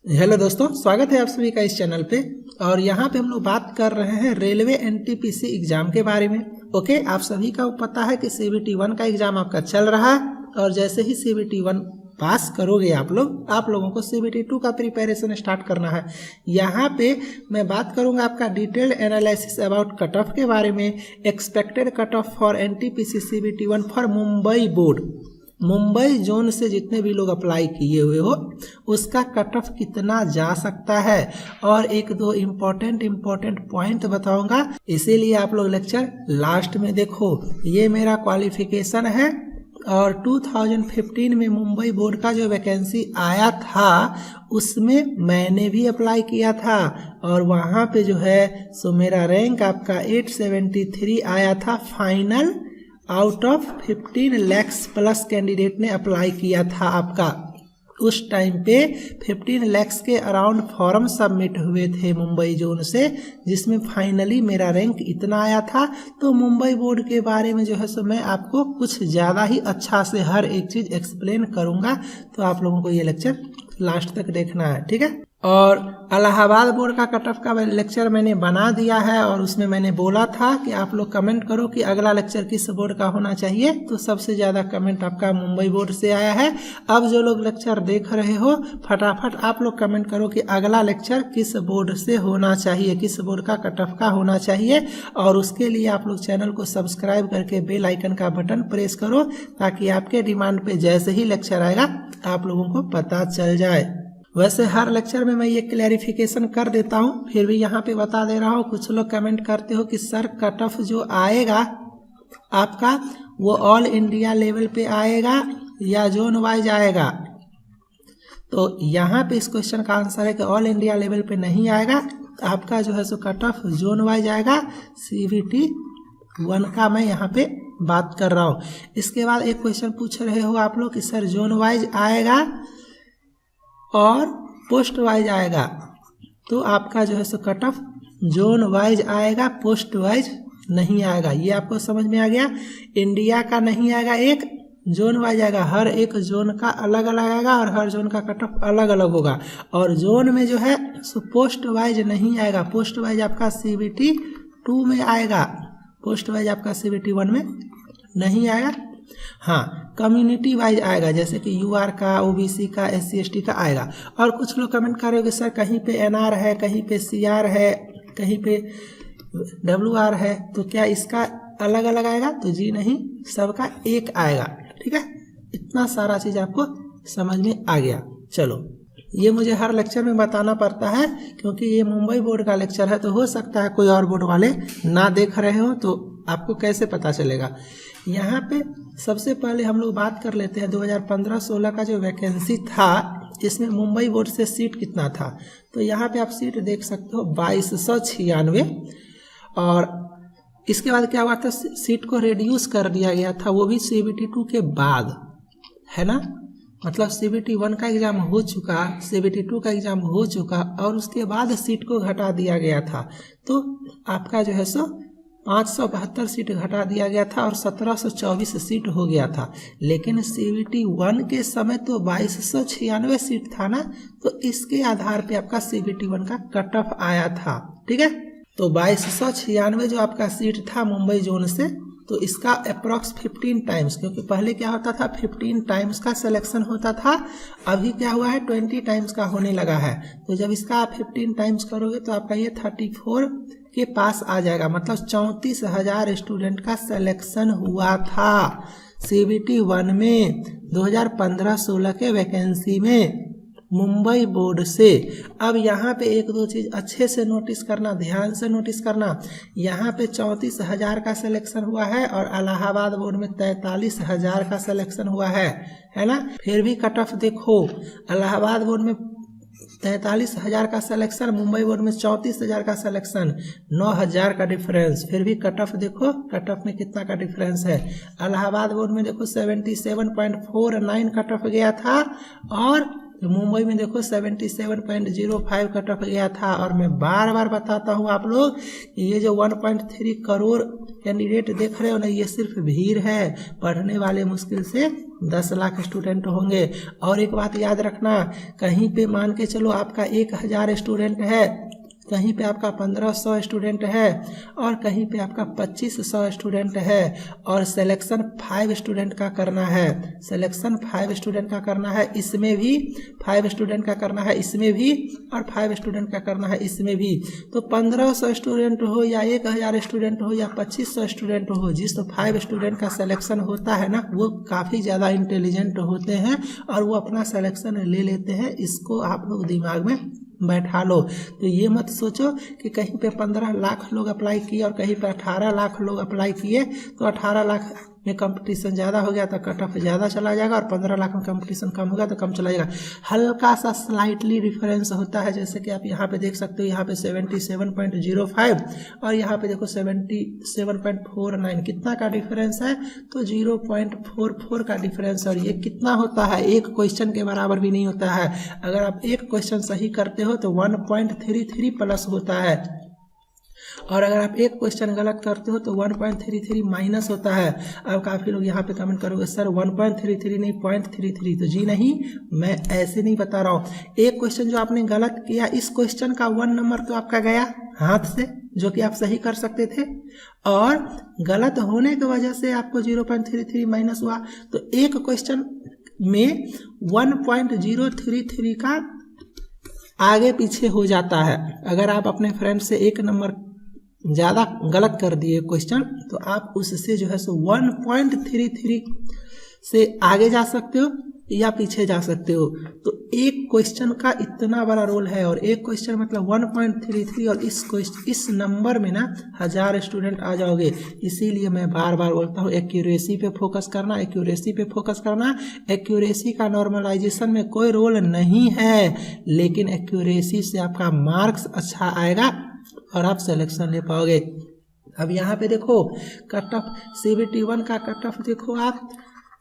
Hello दोस्तों, स्वागत है आप सभी का इस चैनल पे। और यहाँ पे हम लोग बात कर रहे हैं रेलवे एनटीपीसी एग्जाम के बारे में। ओके, आप सभी का पता है कि CBT 1 का एग्जाम आपका चल रहा है और जैसे ही CBT 1 पास करोगे आप लोगों को CBT 2 का प्रिपरेशन स्टार्ट करना है। यहाँ पे मैं बात करूँगा आपका detailed analysis about cut off के बारे में। Expected cut off for NTPC CBT 1 for Mumbai board. Mumbai zone से जितने भी लोग अप्लाई किए हुए हो उसका कट ऑफ कितना जा सकता है और एक दो इम्पोर्टेंट पॉइंट बताऊंगा, इसीलिए आप लोग लेक्चर लास्ट में देखो। ये मेरा क्वालिफिकेशन है और 2015 में मुंबई बोर्ड का जो वैकेंसी आया था उसमें मैंने भी अप्लाई किया था और वहाँ पे जो है सो मेरा रैंक आपका 873 आया था final out of 15 lakhs plus candidate ने अप्लाई किया था आपका। उस टाइम पे 15 lakhs के अराउंड फॉर्म सबमिट हुए थे मुंबई जोन से, जिसमें फाइनली मेरा रैंक इतना आया था। तो मुंबई बोर्ड के बारे में जो है सो मैं आपको कुछ ज़्यादा ही अच्छा से हर एक चीज़ एक्सप्लेन करूँगा, तो आप लोगों को ये लेक्चर लास्ट तक देखना है, ठीक है। और इलाहाबाद बोर्ड का कट ऑफ का लेक्चर मैंने बना दिया है और उसमें मैंने बोला था कि आप लोग कमेंट करो कि अगला लेक्चर किस बोर्ड का होना चाहिए, तो सबसे ज़्यादा कमेंट आपका मुंबई बोर्ड से आया है। अब जो लोग लेक्चर देख रहे हो फटाफट आप लोग कमेंट करो कि अगला लेक्चर किस बोर्ड से होना चाहिए, किस बोर्ड का कट ऑफ का होना चाहिए। और उसके लिए आप लोग चैनल को सब्सक्राइब करके बेल आइकन का बटन प्रेस करो ताकि आपके डिमांड पे जैसे ही लेक्चर आएगा आप लोगों को पता चल जाए। वैसे हर लेक्चर में मैं ये क्लैरिफिकेशन कर देता हूँ, फिर भी यहाँ पे बता दे रहा हूँ। कुछ लोग कमेंट करते हो कि सर कट ऑफ जो आएगा आपका वो ऑल इंडिया लेवल पे आएगा या जोन वाइज आएगा। तो यहाँ पे इस क्वेश्चन का आंसर है कि ऑल इंडिया लेवल पे नहीं आएगा, आपका जो है so cut off zone wise आएगा। CBT 1 का मैं यहाँ पे बात कर रहा हूँ। इसके बाद एक क्वेश्चन पूछ रहे हो आप लोग कि सर जोन वाइज आएगा और पोस्ट वाइज आएगा, तो आपका जो है so cut off zone wise आएगा, पोस्ट वाइज नहीं आएगा। ये आपको समझ में आ गया। इंडिया का नहीं आएगा, एक जोन वाइज आएगा। हर एक जोन का अलग अलग आएगा और हर जोन का कट ऑफ अलग अलग होगा। और जोन में जो है सो पोस्ट वाइज नहीं आएगा। पोस्ट वाइज आपका CBT 2 में आएगा, पोस्ट वाइज आपका CBT 1 में नहीं आएगा। हाँ, कम्युनिटी वाइज आएगा, जैसे कि UR का, OBC का, SC ST का आएगा। और कुछ लोग कमेंट कर रहे हो कि सर कहीं पे NR है, कहीं पे CR है, कहीं पे WR है, तो क्या इसका अलग अलग आएगा? तो जी नहीं, सबका एक आएगा, ठीक है। इतना सारा चीज़ आपको समझ में आ गया। चलो, ये मुझे हर लेक्चर में बताना पड़ता है क्योंकि ये मुंबई बोर्ड का लेक्चर है, तो हो सकता है कोई और बोर्ड वाले ना देख रहे हो, तो आपको कैसे पता चलेगा। यहाँ पे सबसे पहले हम लोग बात कर लेते हैं 2015-16 का जो वैकेंसी था, इसमें मुंबई बोर्ड से सीट कितना था। तो यहाँ पे आप सीट देख सकते हो 2296। और इसके बाद क्या हुआ था, सीट को रिड्यूस कर दिया गया था, वो भी CBT 2 के बाद, है ना। मतलब CBT 1 का एग्ज़ाम हो चुका, CBT 2 का एग्ज़ाम हो चुका और उसके बाद सीट को घटा दिया गया था। तो आपका जो है सो 572 सीट घटा दिया गया था और 1724 सीट हो गया था। लेकिन CBT 1 के समय तो 2296 सीट था ना, तो इसके आधार पे आपका CBT 1 का कट ऑफ आया था, ठीक है। तो 2296 जो आपका सीट था मुंबई जोन से, तो इसका अप्रॉक्स 15 टाइम्स, क्योंकि पहले क्या होता था 15 टाइम्स का सिलेक्शन होता था, अभी क्या हुआ है 20 टाइम्स का होने लगा है। तो जब इसका आप 15 टाइम्स करोगे तो आपका ये 34 के पास आ जाएगा। मतलब 34,000 स्टूडेंट का सिलेक्शन हुआ था CBT 1 में 2015-16 के वैकेंसी में मुंबई बोर्ड से। अब यहाँ पे एक दो चीज़ अच्छे से नोटिस करना, ध्यान से नोटिस करना। यहाँ पे 34,000 का सिलेक्शन हुआ है और इलाहाबाद बोर्ड में 43,000 का सिलेक्शन हुआ है ना। फिर भी कट ऑफ देखो, इलाहाबाद बोर्ड में 43,000 का सिलेक्शन, मुंबई बोर्ड में 34,000 का सिलेक्शन, 9,000 का डिफरेंस। फिर भी कट ऑफ देखो, कट ऑफ में कितना का डिफरेंस है। इलाहाबाद बोर्ड में देखो 77.49 कट ऑफ गया था और मुंबई में देखो 77.05 कट ऑफ गया था। और मैं बार बार बताता हूँ आप लोग, ये जो 1.3 करोड़ कैंडिडेट देख रहे हो ना, ये सिर्फ भीड़ है, पढ़ने वाले मुश्किल से 10 लाख स्टूडेंट होंगे। और एक बात याद रखना, कहीं पे मान के चलो आपका 1000 स्टूडेंट है, कहीं पे आपका 1500 स्टूडेंट है और कहीं पे आपका 2500 स्टूडेंट है और सिलेक्शन 5 स्टूडेंट का करना है, सिलेक्शन 5 स्टूडेंट का करना है, इसमें भी 5 स्टूडेंट का करना है, इसमें भी और 5 स्टूडेंट का करना है, इसमें भी। तो 1500 स्टूडेंट हो या 1000 स्टूडेंट हो या 2500 स्टूडेंट हो, जिस तो 5 स्टूडेंट का सिलेक्शन होता है ना, वो काफ़ी ज़्यादा इंटेलिजेंट होते हैं और वो अपना सिलेक्शन ले लेते हैं। इसको आप लोग दिमाग में बैठा लो। तो ये मत सोचो कि कहीं पे 15 लाख लोग अप्लाई किए और कहीं पे 18 लाख लोग अप्लाई किए, तो 18 लाख में कंपटीशन ज़्यादा हो गया तो कट ऑफ ज़्यादा चला जाएगा और 15 लाख में कंपटीशन कम हो गया तो कम चला जाएगा। हल्का सा स्लाइटली डिफरेंस होता है, जैसे कि आप यहाँ पे देख सकते हो, यहाँ पे 77.05 और यहाँ पे देखो 77.49, कितना का डिफरेंस है? तो 0.44 का डिफरेंस। और ये कितना होता है? एक क्वेश्चन के बराबर भी नहीं होता है। अगर आप एक क्वेश्चन सही करते हो तो 1.33 प्लस होता है और अगर आप एक क्वेश्चन गलत करते हो तो 1.33 माइनस होता है। अब काफ़ी लोग यहाँ पे कमेंट करोगे सर 1.33 नहीं 0.33, तो जी नहीं, मैं ऐसे नहीं बता रहा हूँ। एक क्वेश्चन जो आपने गलत किया, इस क्वेश्चन का 1 नंबर तो आपका गया हाथ से, जो कि आप सही कर सकते थे, और गलत होने की वजह से आपको 0.33 माइनस हुआ। तो एक क्वेश्चन में 1.033 का आगे पीछे हो जाता है। अगर आप अपने फ्रेंड से 1 नंबर ज़्यादा गलत कर दिए क्वेश्चन, तो आप उससे जो है सो 1.33 से आगे जा सकते हो या पीछे जा सकते हो। तो एक क्वेश्चन का इतना बड़ा रोल है, और एक क्वेश्चन मतलब 1.33, और इस नंबर में ना 1000 स्टूडेंट आ जाओगे। इसीलिए मैं बार बार बोलता हूँ एक्यूरेसी पे फोकस करना, एक्यूरेसी पे फोकस करना। एक्यूरेसी का नॉर्मलाइजेशन में कोई रोल नहीं है, लेकिन एक्यूरेसी से आपका मार्क्स अच्छा आएगा और आप सिलेक्शन ले पाओगे। अब यहाँ पे देखो कट ऑफ CBT 1 का कट ऑफ देखो आप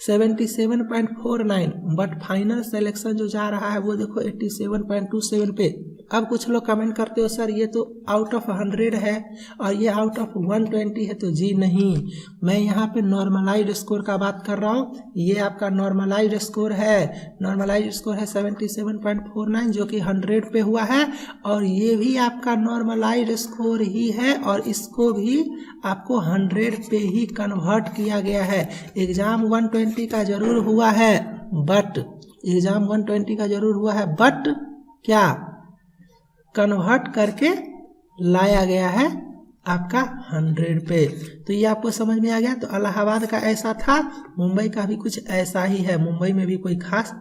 77.49, बट फाइनल सिलेक्शन जो जा रहा है वो देखो 87.27 पे। अब कुछ लोग कमेंट करते हो सर ये तो आउट ऑफ 100 है और ये आउट ऑफ 120 है, तो जी नहीं, मैं यहाँ पे नॉर्मलाइज्ड स्कोर का बात कर रहा हूँ। ये आपका नॉर्मलाइज्ड स्कोर है, नॉर्मलाइज्ड स्कोर है 77.49 जो कि 100 पे हुआ है, और ये भी आपका नॉर्मलाइज्ड स्कोर ही है और इसको भी आपको 100 पे ही कन्वर्ट किया गया है। एग्जाम 120 का जरूर हुआ है, बट एग्जाम 120 का जरूर हुआ है, बट क्या कन्वर्ट करके लाया गया है आपका 100 पे। तो ये आपको समझ में आ गया। तो इलाहाबाद का ऐसा था, मुंबई का भी कुछ ऐसा ही है, मुंबई में भी कोई खास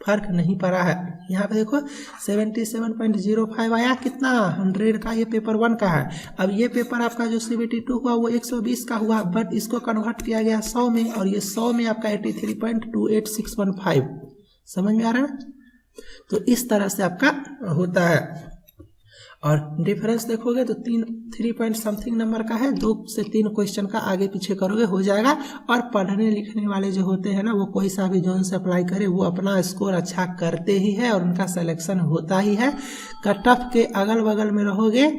फर्क नहीं पड़ा है। यहाँ पे देखो 77.05 आया, कितना 100 का, ये पेपर 1 का है। अब ये पेपर आपका जो CBT 2 हुआ वो 120 का हुआ, बट इसको कन्वर्ट किया गया 100 में, और ये 100 में आपका 83.28615। समझ में आ रहा है? तो इस तरह से आपका होता है। और डिफरेंस देखोगे तो 3 पॉइंट समथिंग नंबर का है, 2 से 3 क्वेश्चन का आगे पीछे करोगे हो जाएगा। और पढ़ने लिखने वाले जो होते हैं ना, वो कोई सा भी जोन से अप्लाई करे वो अपना स्कोर अच्छा करते ही है और उनका सिलेक्शन होता ही है। कट ऑफ के अगल बगल में रहोगे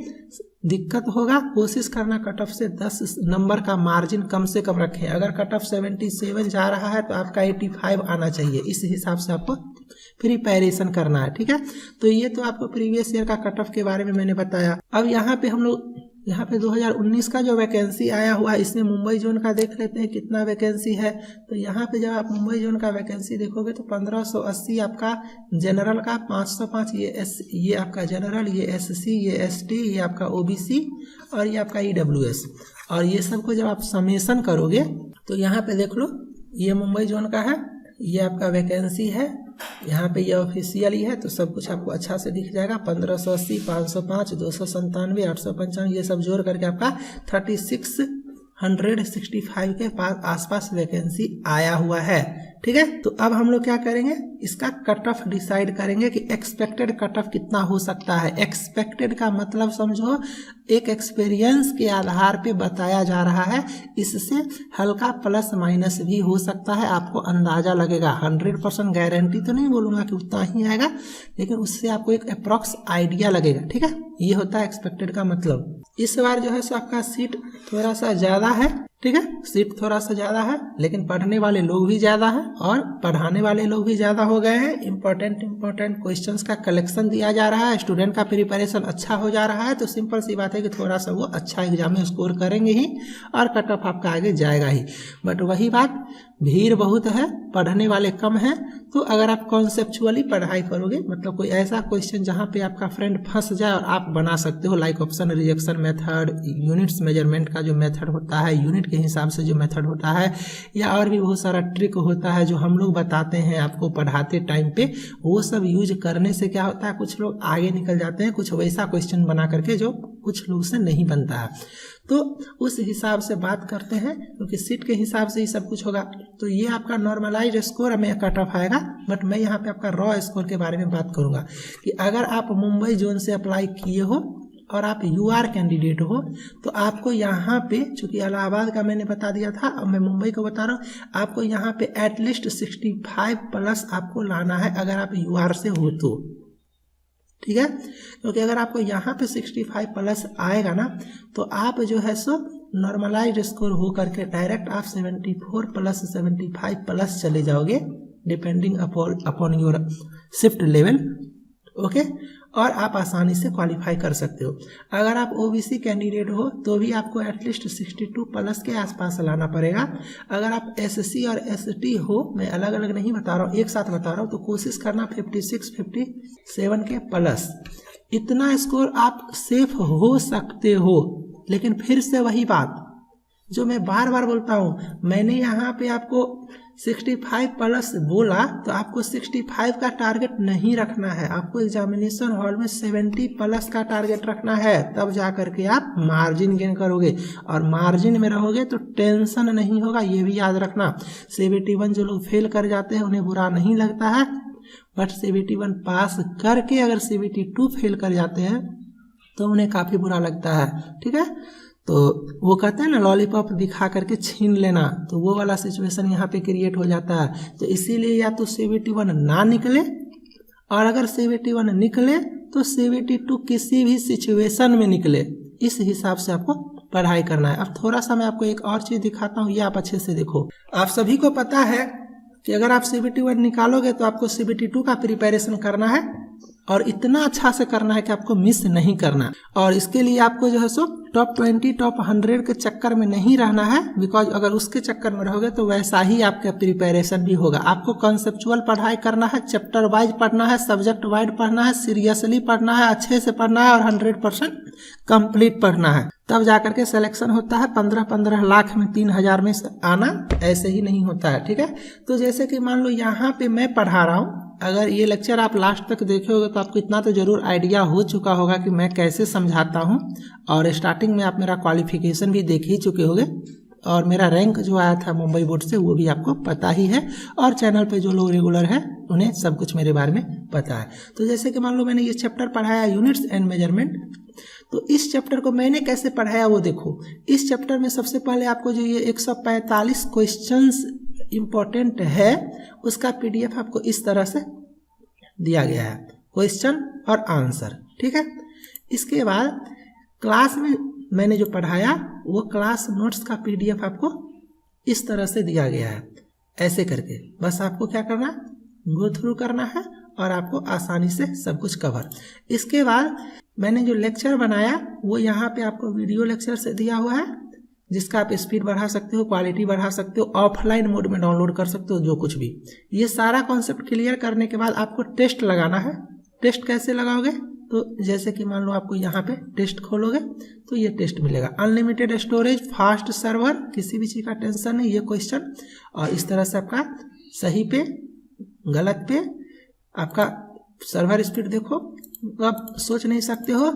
दिक्कत होगा। कोशिश करना कट ऑफ से 10 नंबर का मार्जिन कम से कम रखें। अगर कट ऑफ 77 जा रहा है तो आपका 85 आना चाहिए, इस हिसाब से आपको प्रिपरेशन करना है, ठीक है। तो ये तो आपको प्रीवियस ईयर का कट ऑफ के बारे में मैंने बताया। अब यहाँ पे हम लोग 2019 का जो वैकेंसी आया हुआ है, इसमें मुंबई जोन का देख लेते हैं कितना वैकेंसी है। तो यहाँ पे जब आप मुंबई जोन का वैकेंसी देखोगे तो 1580 आपका जनरल का, 505 ये आपका जनरल, ये SC, ये ST, ये आपका OBC और ये आपका EWS। और ये सबको जब आप समेसन करोगे तो यहाँ पे देख लो, ये मुंबई जोन का है, ये आपका वैकेंसी है, यहाँ पे ये ऑफिशियल ही है, तो सब कुछ आपको अच्छा से दिख जाएगा। 1580, 505, 297, 895, ये सब जोड़ करके आपका 3665 के आसपास वैकेंसी आया हुआ है, ठीक है। तो अब हम लोग क्या करेंगे, इसका कट ऑफ डिसाइड करेंगे कि एक्सपेक्टेड कट ऑफ कितना हो सकता है। एक्सपेक्टेड का मतलब समझो एक एक्सपीरियंस के आधार पे बताया जा रहा है, इससे हल्का प्लस माइनस भी हो सकता है, आपको अंदाजा लगेगा। 100% गारंटी तो नहीं बोलूंगा कि उतना ही आएगा, लेकिन उससे आपको एक अप्रॉक्स आइडिया लगेगा, ठीक है। ये होता है एक्सपेक्टेड का मतलब। इस बार जो है सो आपका सीट थोड़ा सा ज़्यादा है, ठीक है, सीट थोड़ा सा ज़्यादा है लेकिन पढ़ने वाले लोग भी ज़्यादा है और पढ़ाने वाले लोग भी ज़्यादा हो गए हैं। इंपॉर्टेंट क्वेश्चंस का कलेक्शन दिया जा रहा है, स्टूडेंट का प्रिपरेशन अच्छा हो जा रहा है, तो सिंपल सी बात है कि थोड़ा सा वो अच्छा एग्जाम में स्कोर करेंगे ही और कट ऑफ आपका आगे जाएगा ही। बट वही बात, भीड़ बहुत है, पढ़ने वाले कम हैं, तो अगर आप कॉन्सेप्चुअली पढ़ाई करोगे, मतलब कोई ऐसा क्वेश्चन जहाँ पे आपका फ्रेंड फंस जाए और आप बना सकते हो, like option rejection method, units measurement का जो मेथड होता है, यूनिट के हिसाब से जो मेथड होता है, या और भी बहुत सारा ट्रिक होता है जो हम लोग बताते हैं आपको पढ़ाते टाइम पे, वो सब यूज करने से क्या होता है, कुछ लोग आगे निकल जाते हैं, कुछ वैसा क्वेश्चन बना करके जो कुछ लोग से नहीं बनता है। तो उस हिसाब से बात करते हैं, क्योंकि सीट के हिसाब से ही सब कुछ होगा। तो ये आपका नॉर्मलाइज स्कोर में कट ऑफ आएगा, बट मैं यहाँ पे आपका रॉ स्कोर के बारे में बात करूंगा कि अगर आप मुंबई जोन से अप्लाई किए हो और आप यूआर कैंडिडेट हो, तो आपको यहाँ पे, चूंकि इलाहाबाद का मैंने बता दिया था, अब मैं मुंबई को बता रहा हूँ, आपको यहाँ पे एटलीस्ट 65 प्लस आपको लाना है अगर आप यूआर से हो तो, ठीक है। क्योंकि अगर आपको यहाँ पे 65 प्लस आएगा ना, तो आप जो है सो नॉर्मलाइज स्कोर हो करके डायरेक्ट आप 74 प्लस 75 प्लस चले जाओगे, depending upon your shift level, okay, और आप आसानी से क्वालिफाई कर सकते हो। अगर आप ओबीसी कैंडिडेट हो तो भी आपको एटलीस्ट 62 प्लस के आसपास लाना पड़ेगा। अगर आप एससी और एसटी हो, मैं अलग अलग नहीं बता रहा हूँ, एक साथ बता रहा हूँ, तो कोशिश करना 56 57 के प्लस, इतना स्कोर आप सेफ हो सकते हो। लेकिन फिर से वही बात जो मैं बार बार बोलता हूँ, मैंने यहाँ पे आपको 65 प्लस बोला, तो आपको 65 का टारगेट नहीं रखना है, आपको एग्जामिनेशन हॉल में 70 प्लस का टारगेट रखना है, तब जा करके आप मार्जिन गेन करोगे। और मार्जिन में रहोगे तो टेंशन नहीं होगा, ये भी याद रखना। 71 जो लोग फेल कर जाते हैं उन्हें बुरा नहीं लगता है, बट 71 पास करके अगर 72 फेल कर जाते हैं तो उन्हें काफ़ी बुरा लगता है, ठीक है। तो वो कहते हैं ना, लॉलीपॉप दिखा करके छीन लेना, तो वो वाला सिचुएशन यहाँ पे क्रिएट हो जाता है। तो इसीलिए या तो 71 ना निकले, और अगर 71 निकले तो 72 किसी भी सिचुएशन में निकले, इस हिसाब से आपको पढ़ाई करना है। अब थोड़ा सा मैं आपको एक और चीज़ दिखाता हूँ, ये आप अच्छे से देखो। आप सभी को पता है कि अगर आप 71 निकालोगे तो आपको 72 का प्रिपरेशन करना है, और इतना अच्छा से करना है कि आपको मिस नहीं करना। और इसके लिए आपको जो है सो टॉप 20 टॉप 100 के चक्कर में नहीं रहना है, बिकॉज अगर उसके चक्कर में रहोगे तो वैसा ही आपका प्रिपरेशन भी होगा। आपको कॉन्सेप्चुअल पढ़ाई करना है, चैप्टर वाइज पढ़ना है, सब्जेक्ट वाइज पढ़ना है, सीरियसली पढ़ना है, अच्छे से पढ़ना है और 100% कंप्लीट पढ़ना है, तब जाकर के सिलेक्शन होता है। 15-15 लाख में 3000 में आना ऐसे ही नहीं होता है, ठीक है। तो जैसे कि मान लो यहाँ पे मैं पढ़ा रहा हूँ, अगर ये लेक्चर आप लास्ट तक देखोगे तो आपको इतना तो जरूर आइडिया हो चुका होगा कि मैं कैसे समझाता हूँ, और स्टार्टिंग में आप मेरा क्वालिफिकेशन भी देख ही चुके होंगे, और मेरा रैंक जो आया था मुंबई बोर्ड से वो भी आपको पता ही है, और चैनल पे जो लोग रेगुलर है उन्हें सब कुछ मेरे बारे में पता है। तो जैसे कि मान लो मैंने ये चैप्टर पढ़ाया यूनिट्स एंड मेजरमेंट, तो इस चैप्टर को मैंने कैसे पढ़ाया वो देखो। इस चैप्टर में सबसे पहले आपको जो ये 145 क्वेश्चंस इंपॉर्टेंट है उसका PDF आपको इस तरह से दिया गया है, क्वेश्चन और आंसर, ठीक है। इसके बाद क्लास में मैंने जो पढ़ाया वो क्लास नोट्स का PDF आपको इस तरह से दिया गया है, ऐसे करके बस आपको क्या करना है, गो थ्रू करना है और आपको आसानी से सब कुछ कवर। इसके बाद मैंने जो लेक्चर बनाया वो यहाँ पे आपको वीडियो लेक्चर से दिया हुआ है, जिसका आप स्पीड बढ़ा सकते हो, क्वालिटी बढ़ा सकते हो, ऑफलाइन मोड में डाउनलोड कर सकते हो, जो कुछ भी। ये सारा कॉन्सेप्ट क्लियर करने के बाद आपको टेस्ट लगाना है। टेस्ट कैसे लगाओगे, तो जैसे कि मान लो आपको यहाँ पे टेस्ट खोलोगे तो ये टेस्ट मिलेगा, अनलिमिटेड स्टोरेज, फास्ट सर्वर, किसी भी चीज़ का टेंशन नहीं, ये क्वेश्चन। और इस तरह से आपका सही पे गलत पे आपका सर्वर स्पीड देखो, आप सोच नहीं सकते हो,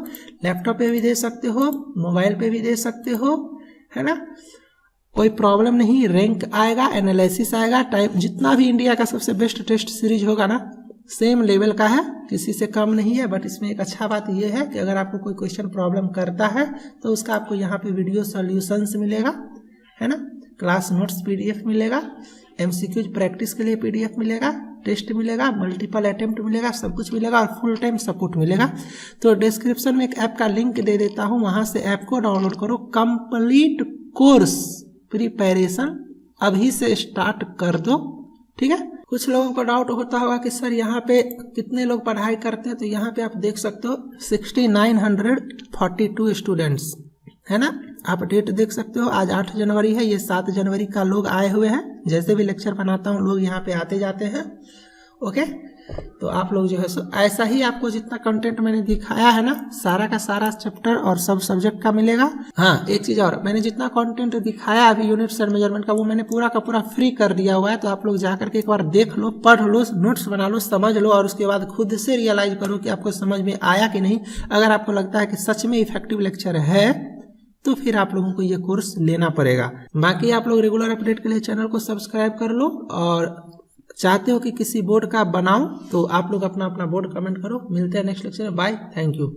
लैपटॉप पे भी दे सकते हो, मोबाइल पे भी दे सकते हो, है ना, कोई प्रॉब्लम नहीं। रैंक आएगा, एनालिसिस आएगा, टाइम, जितना भी इंडिया का सबसे बेस्ट टेस्ट सीरीज होगा ना, सेम लेवल का है, किसी से कम नहीं है। बट इसमें एक अच्छा बात यह है कि अगर आपको कोई क्वेश्चन प्रॉब्लम करता है तो उसका आपको यहाँ पे वीडियो सॉल्यूशंस मिलेगा, है ना, क्लास नोट्स PDF मिलेगा, MCQs प्रैक्टिस के लिए PDF मिलेगा, टेस्ट मिलेगा, मल्टीपल अटेम्प्ट मिलेगा, सब कुछ मिलेगा और फुल टाइम सपोर्ट मिलेगा। तो डिस्क्रिप्शन में एक ऐप का लिंक दे देता हूँ, वहाँ से ऐप को डाउनलोड करो, कंप्लीट कोर्स प्रिपरेशन अभी से स्टार्ट कर दो। ठीक है, कुछ लोगों को डाउट होता होगा कि सर यहाँ पे कितने लोग पढ़ाई करते हैं, तो यहाँ पे आप देख सकते हो 6942 स्टूडेंट्स है ना। आप डेट देख सकते हो, आज 8 जनवरी है, ये 7 जनवरी का लोग आए हुए हैं। जैसे भी लेक्चर बनाता हूँ लोग यहाँ पे आते जाते हैं। ओके, तो आप लोग जो है सो ऐसा ही आपको जितना कंटेंट मैंने दिखाया है ना, सारा का सारा चैप्टर और सब सब्जेक्ट का मिलेगा। हाँ, एक चीज और, मैंने जितना कंटेंट दिखाया अभी यूनिट्स एंड मेजरमेंट का, वो मैंने पूरा का पूरा फ्री कर दिया हुआ है। तो आप लोग जाकर के एक बार देख लो, पढ़ लो, नोट्स बना लो, समझ लो, और उसके बाद खुद से रियलाइज करो कि आपको समझ में आया कि नहीं। अगर आपको लगता है कि सच में इफेक्टिव लेक्चर है तो फिर आप लोगों को ये कोर्स लेना पड़ेगा। बाकी आप लोग रेगुलर अपडेट के लिए चैनल को सब्सक्राइब कर लो, और चाहते हो कि किसी बोर्ड का बनाऊं तो आप लोग अपना अपना बोर्ड कमेंट करो। मिलते हैं नेक्स्ट लेक्चर में, बाय, थैंक यू।